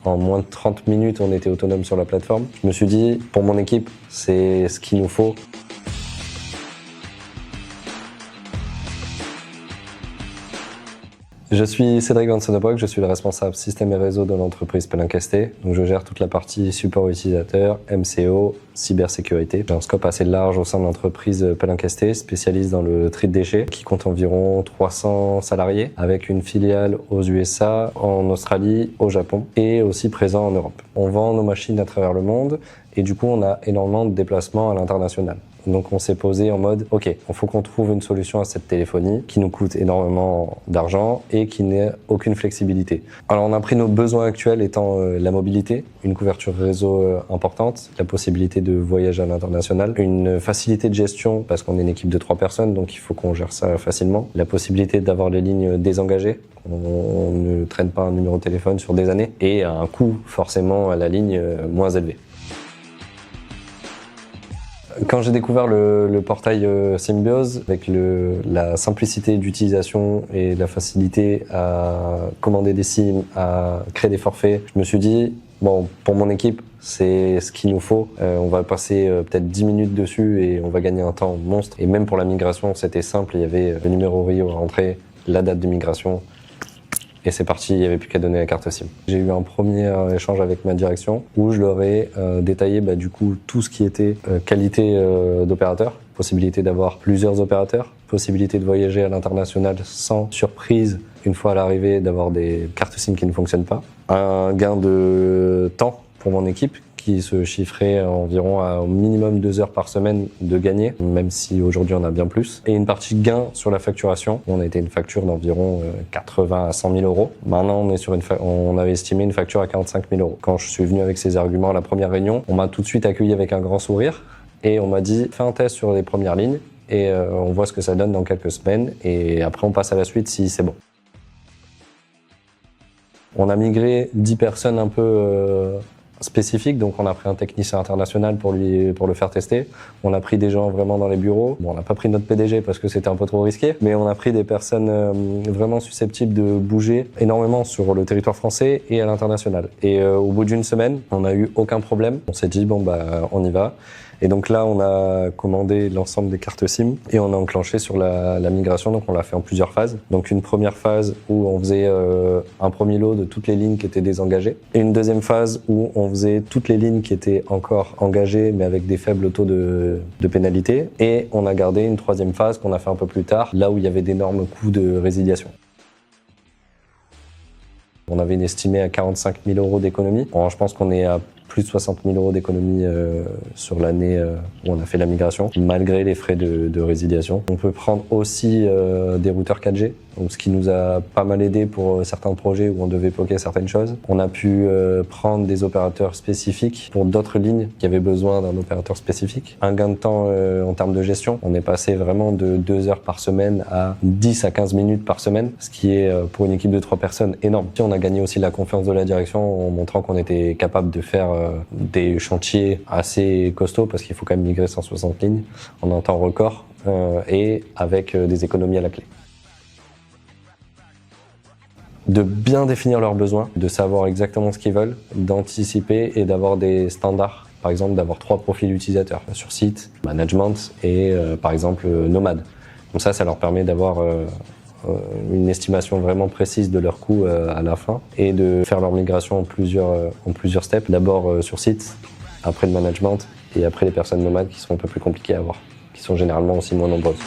En moins de 30 minutes, on était autonome sur la plateforme. Je me suis dit, pour mon équipe, c'est ce qu'il nous faut. Je suis Cédric Van Sonnebroek, je suis le responsable système et réseau de l'entreprise Pelincasté. Donc je gère toute la partie support utilisateur, MCO, cybersécurité. J'ai un scope assez large au sein de l'entreprise Pelincasté, spécialiste dans le tri de déchets, qui compte environ 300 salariés, avec une filiale aux USA, en Australie, au Japon et aussi présent en Europe. On vend nos machines à travers le monde et du coup on a énormément de déplacements à l'international. Donc on s'est posé en mode, ok, il faut qu'on trouve une solution à cette téléphonie qui nous coûte énormément d'argent et qui n'ait aucune flexibilité. Alors on a pris nos besoins actuels étant la mobilité, une couverture réseau importante, la possibilité de voyager à l'international, une facilité de gestion parce qu'on est une équipe de 3 personnes, donc il faut qu'on gère ça facilement, la possibilité d'avoir les lignes désengagées, on ne traîne pas un numéro de téléphone sur des années, et un coût forcément à la ligne moins élevé. Quand j'ai découvert le portail Symbiose, avec la simplicité d'utilisation et la facilité à commander des SIM, à créer des forfaits, je me suis dit, bon, pour mon équipe, c'est ce qu'il nous faut. On va passer peut-être 10 minutes dessus et on va gagner un temps monstre. Et même pour la migration, c'était simple, il y avait le numéro RIO à rentrer, la date de migration, et c'est parti, il n'y avait plus qu'à donner la carte SIM. J'ai eu un premier échange avec ma direction où je leur ai détaillé du coup tout ce qui était qualité d'opérateur, possibilité d'avoir plusieurs opérateurs, possibilité de voyager à l'international sans surprise une fois à l'arrivée, d'avoir des cartes SIM qui ne fonctionnent pas, un gain de temps pour mon équipe qui se chiffrait environ à au minimum 2 heures par semaine de gagner, même si aujourd'hui on a bien plus. Et une partie gain sur la facturation. On a été une facture d'environ 80 à 100 000 euros. Maintenant, on avait estimé une facture à 45 000 euros. Quand je suis venu avec ces arguments à la première réunion, on m'a tout de suite accueilli avec un grand sourire et on m'a dit, fais un test sur les premières lignes et on voit ce que ça donne dans quelques semaines et après on passe à la suite si c'est bon. On a migré 10 personnes un peu spécifique, donc on a pris un technicien international pour le faire tester. On a pris des gens vraiment dans les bureaux. Bon, on n'a pas pris notre PDG parce que c'était un peu trop risqué, mais on a pris des personnes vraiment susceptibles de bouger énormément sur le territoire français et à l'international. Et au bout d'une semaine, on n'a eu aucun problème. On s'est dit bon on y va. Et donc là, on a commandé l'ensemble des cartes SIM et on a enclenché sur la migration. Donc on l'a fait en plusieurs phases. Donc une première phase où on faisait un premier lot de toutes les lignes qui étaient désengagées. Et une deuxième phase où on faisait toutes les lignes qui étaient encore engagées mais avec des faibles taux de pénalité. Et on a gardé une troisième phase qu'on a fait un peu plus tard, là où il y avait d'énormes coûts de résiliation. On avait une estimée à 45 000 euros d'économie. Bon, je pense qu'on est à plus de 60 000 euros d'économie sur l'année où on a fait la migration, malgré les frais de résiliation. On peut prendre aussi des routeurs 4G, donc ce qui nous a pas mal aidé pour certains projets où on devait bloquer certaines choses. On a pu prendre des opérateurs spécifiques pour d'autres lignes qui avaient besoin d'un opérateur spécifique. Un gain de temps en termes de gestion. On est passé vraiment de 2 heures par semaine à 10 à 15 minutes par semaine, ce qui est pour une équipe de 3 personnes énorme. Puis on a gagné aussi la confiance de la direction en montrant qu'on était capable de faire des chantiers assez costauds parce qu'il faut quand même migrer 160 lignes en un temps record et avec des économies à la clé. De bien définir leurs besoins, de savoir exactement ce qu'ils veulent, d'anticiper et d'avoir des standards. Par exemple, d'avoir 3 profils utilisateurs sur site, management et par exemple nomade. Donc ça leur permet d'avoir une estimation vraiment précise de leurs coûts à la fin et de faire leur migration en plusieurs steps. D'abord sur site, après le management et après les personnes nomades qui sont un peu plus compliquées à avoir, qui sont généralement aussi moins nombreuses.